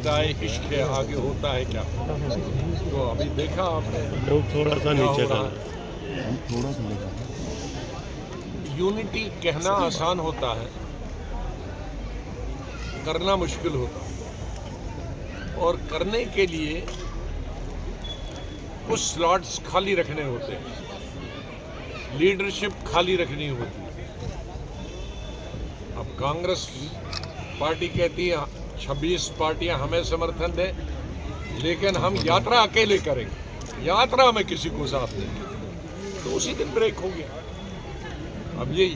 लगता है इश्क है, आगे होता है क्या। तो अभी देखा आपने थोड़ा सा क्या नीचे हो का रहा है। यूनिटी कहना आसान होता है, करना मुश्किल होता है। और करने के लिए कुछ स्लॉट्स खाली रखने होते हैं, लीडरशिप खाली रखनी होती है। अब कांग्रेस पार्टी कहती है 26 पार्टियां हमें समर्थन दें, लेकिन हम यात्रा अकेले करेंगे, यात्रा में किसी को साथ देंगे, तो उसी दिन ब्रेक हो गया। अब ये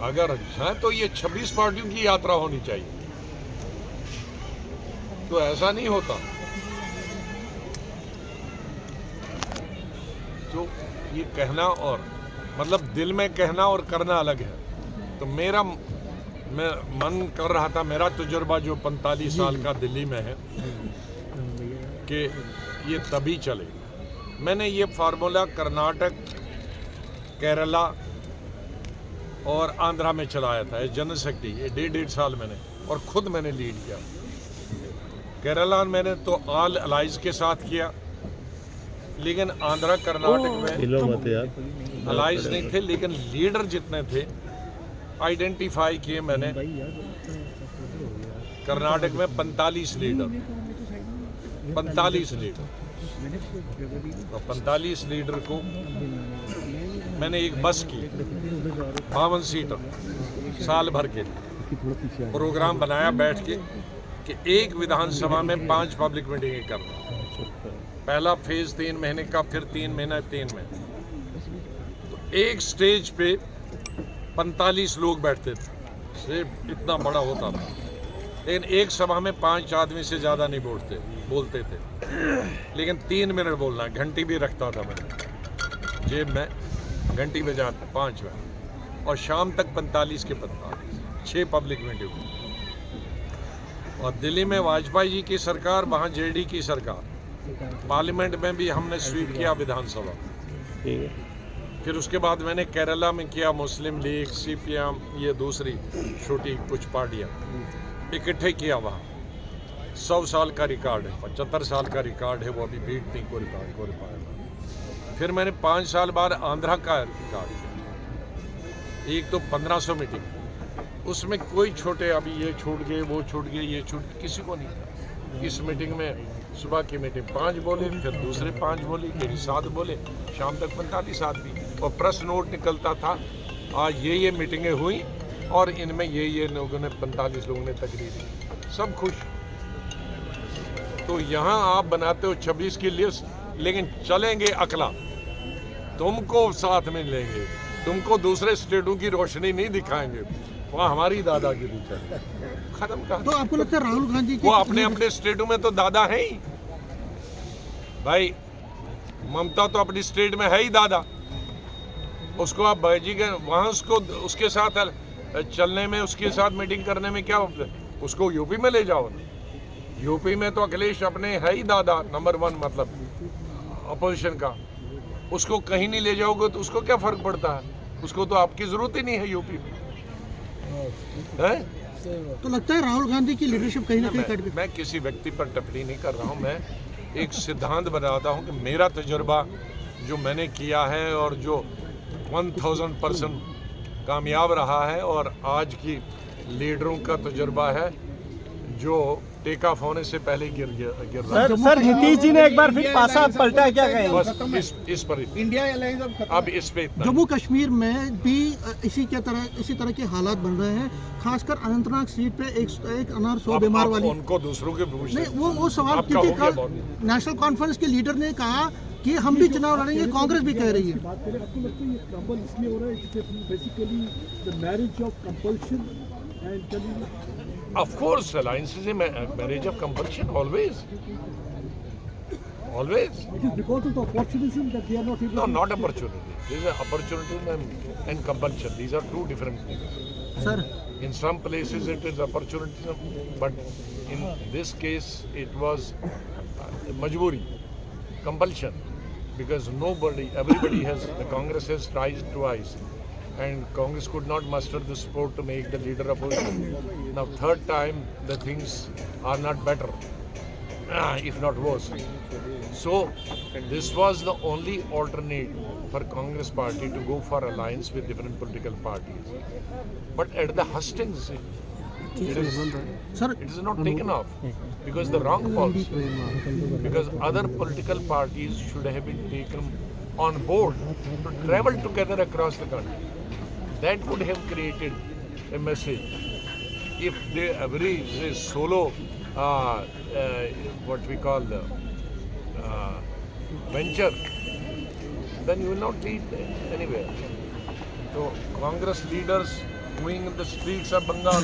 अगर है तो ये 26 पार्टियों की यात्रा होनी चाहिए, तो ऐसा नहीं होता। तो ये कहना और मतलब दिल में कहना और करना अलग है। तो मैं मन कर रहा था, मेरा तजुर्बा जो 45 साल का दिल्ली में है, कि ये तभी चले। मैंने ये फार्मूला कर्नाटक, केरला और आंध्रा में चलाया था एज जनरल सेक्रेटरी। ये 1.5 साल मैंने, और खुद मैंने लीड किया। केरला मैंने तो ऑल अलाइज के साथ किया, लेकिन आंध्रा कर्नाटक में अलाइज नहीं थे, लेकिन लीडर जितने थे आइडेंटिफाई किए मैंने। कर्नाटक में 45 लीडर, 45 लीडर, तो 45 लीडर को मैंने एक बस की 52 सीटर साल भर के लिए प्रोग्राम बनाया बैठ के कि एक विधानसभा में 5 पब्लिक मीटिंगें करना। पहला फेज 3 महीने का, फिर 3 महीने 3 महीने। तो एक स्टेज पे 45 लोग बैठते थे, सिर्फ इतना बड़ा होता था, लेकिन एक सभा में 5 आदमी से ज़्यादा नहीं बोलते थे। लेकिन 3 मिनट बोलना, घंटी भी रखता था मैंने जेब में, घंटी बजाता 5 मिनट, और शाम तक 45 के 45, 6 पब्लिक मीटिंग। और दिल्ली में वाजपेयी जी की सरकार, वहाँ जेडी की सरकार, पार्लियामेंट में भी हमने स्वीप किया विधानसभा। फिर उसके बाद मैंने केरला में किया, मुस्लिम लीग, सीपीएम, ये दूसरी छोटी कुछ पार्टियां इकट्ठे किया। वहाँ 100 साल का रिकॉर्ड है, 75 साल का रिकॉर्ड है, वो अभी बीट नहीं को पाया। फिर मैंने 5 साल बाद आंध्रा का रिकॉर्ड किया, एक तो 1500 मीटिंग, उसमें कोई छोटे अभी ये छूट गए, वो छूट गए, ये छूट, किसी को नहीं था। इस मीटिंग में सुबह की मीटिंग 5 बोले, फिर दूसरे 5 बोले, कहीं 7 बोले, शाम तक 45 आदमी, और प्रेस नोट निकलता था, आज ये मीटिंगें हुई और इनमें ये लोगों ने 45 लोगों ने तकरीर की, सब खुश। तो यहाँ आप बनाते हो 26 की लिस्ट, लेकिन चलेंगे अकेला, तुमको साथ में लेंगे, तुमको दूसरे स्टेटों की रोशनी नहीं दिखाएंगे, वहाँ हमारी दादागिरी चले, खत्म कर। तो आपको लगता है राहुल गांधी वो अपने स्टेटों में तो दादा है ही भाई, ममता तो अपनी स्टेट में है ही दादा, उसको आप भाईजी के वहाँ उसके साथ चलने में, उसके साथ मीटिंग करने में क्या, उसको यूपी में ले जाओ ना। यूपी में तो अखिलेश अपने है ही दादा, नंबर 1 मतलब अपोजिशन का, उसको कहीं नहीं ले जाओगे तो उसको क्या फर्क पड़ता है, उसको तो आपकी जरूरत ही नहीं है यूपी में, है? तो लगता है राहुल गांधी की लीडरशिप कहीं ना कहीं कट गई। मैं किसी व्यक्ति पर टिप्पणी नहीं कर रहा हूँ, मैं एक सिद्धांत बनाता हूँ कि मेरा तजुर्बा जो मैंने किया है और जो 1000% कामयाब रहा है, और आज की लीडरों का तजुर्बा है जो टेक ऑफ होने से पहले गिर रहा। सर नीतीश जी ने एक बार फिर पासा पलटा, क्या कहेंगे? बस इस पर इंडिया अब इस पे इतना। जम्मू कश्मीर में भी इसी तरह के हालात बन रहे हैं, खासकर अनंतनाग सीट पे एक अनार 100 बीमार वाली। उनको दूसरों के नहीं, वो सवाल, क्योंकि कल नेशनल कॉन्फ्रेंस के लीडर ने कहा कि हम भी चुनाव लड़ेंगे, कांग्रेस भी कह रही है। आपको लगता है ये क्रम्बल इसलिए हो रहा है basically the marriage of compulsion and Of course, alliance is a marriage of compulsion, always. Always. it is because of the opportunism that they are not able No, to... not opportunity. There is opportunity and compulsion. These are two different things. Sir, in some places it is opportunity, but in this case it was majburi, compulsion, because everybody has, the Congress has tried twice, and Congress could not muster the support to make the leader opposition. Now third time the things are not better. if not worse. So this was the only alternate for Congress party to go for alliance with different political parties. But at the hustings, it is not taken off because the wrong policy. Because other political parties should have been taken on board to travel together across the country. That would have created a message. If they every say, solo, what we call the venture, then you will not lead anywhere. So Congress leaders going in the streets of Bengal